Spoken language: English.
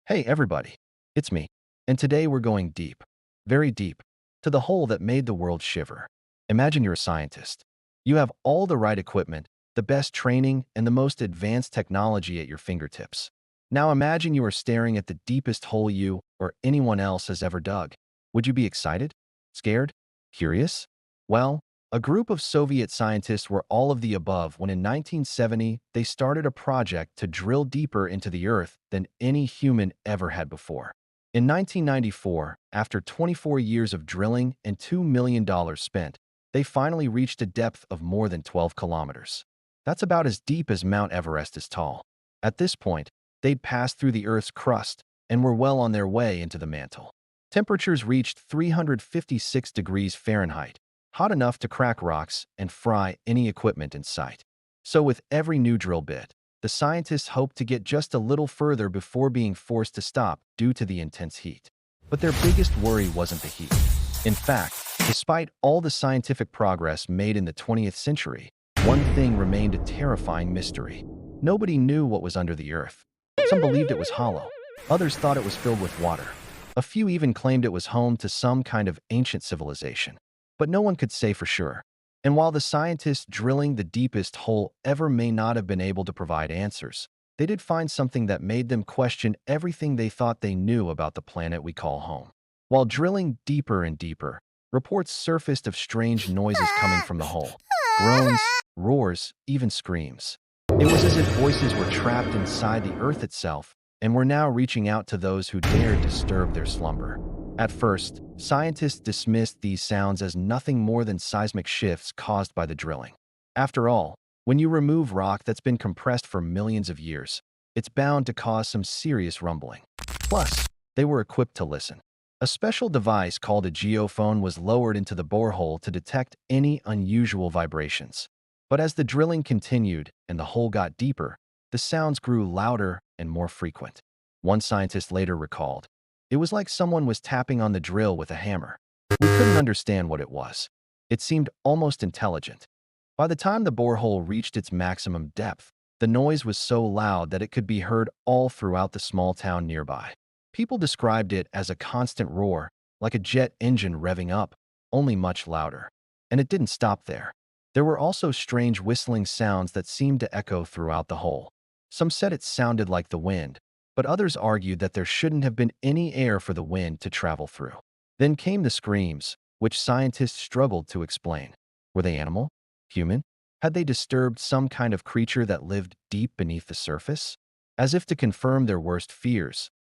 Hey everybody, it's me. And today we're going deep, very deep, to the hole that made the world shiver. Imagine you're a scientist. You have all the right equipment, the best training, and the most advanced technology at your fingertips. Now imagine you are staring at the deepest hole you or anyone else has ever dug. Would you be excited? Scared? Curious? Well, a group of Soviet scientists were all of the above when in 1970 they started a project to drill deeper into the Earth than any human ever had before. In 1994, after 24 years of drilling and $2 million spent, they finally reached a depth of more than 12 kilometers. That's about as deep as Mount Everest is tall. At this point, they'd passed through the Earth's crust and were well on their way into the mantle. Temperatures reached 356 degrees Fahrenheit, hot enough to crack rocks and fry any equipment in sight. So with every new drill bit, the scientists hoped to get just a little further before being forced to stop due to the intense heat. But their biggest worry wasn't the heat. In fact, despite all the scientific progress made in the 20th century, one thing remained a terrifying mystery. Nobody knew what was under the Earth. Some believed it was hollow. Others thought it was filled with water. A few even claimed it was home to some kind of ancient civilization. But no one could say for sure. And while the scientists drilling the deepest hole ever may not have been able to provide answers, they did find something that made them question everything they thought they knew about the planet we call home. While drilling deeper and deeper, reports surfaced of strange noises coming from the hole. Groans, roars, even screams. It was as if voices were trapped inside the Earth itself and were now reaching out to those who dared disturb their slumber. At first, scientists dismissed these sounds as nothing more than seismic shifts caused by the drilling. After all, when you remove rock that's been compressed for millions of years, it's bound to cause some serious rumbling. Plus, they were equipped to listen. A special device called a geophone was lowered into the borehole to detect any unusual vibrations. But as the drilling continued and the hole got deeper, the sounds grew louder and more frequent. One scientist later recalled, "It was like someone was tapping on the drill with a hammer. We couldn't understand what it was. It seemed almost intelligent." By the time the borehole reached its maximum depth, the noise was so loud that it could be heard all throughout the small town nearby. People described it as a constant roar, like a jet engine revving up, only much louder. And it didn't stop there. There were also strange whistling sounds that seemed to echo throughout the hole. Some said it sounded like the wind, but others argued that there shouldn't have been any air for the wind to travel through. Then came the screams, which scientists struggled to explain. Were they animal? Human? Had they disturbed some kind of creature that lived deep beneath the surface? As if to confirm their worst fears,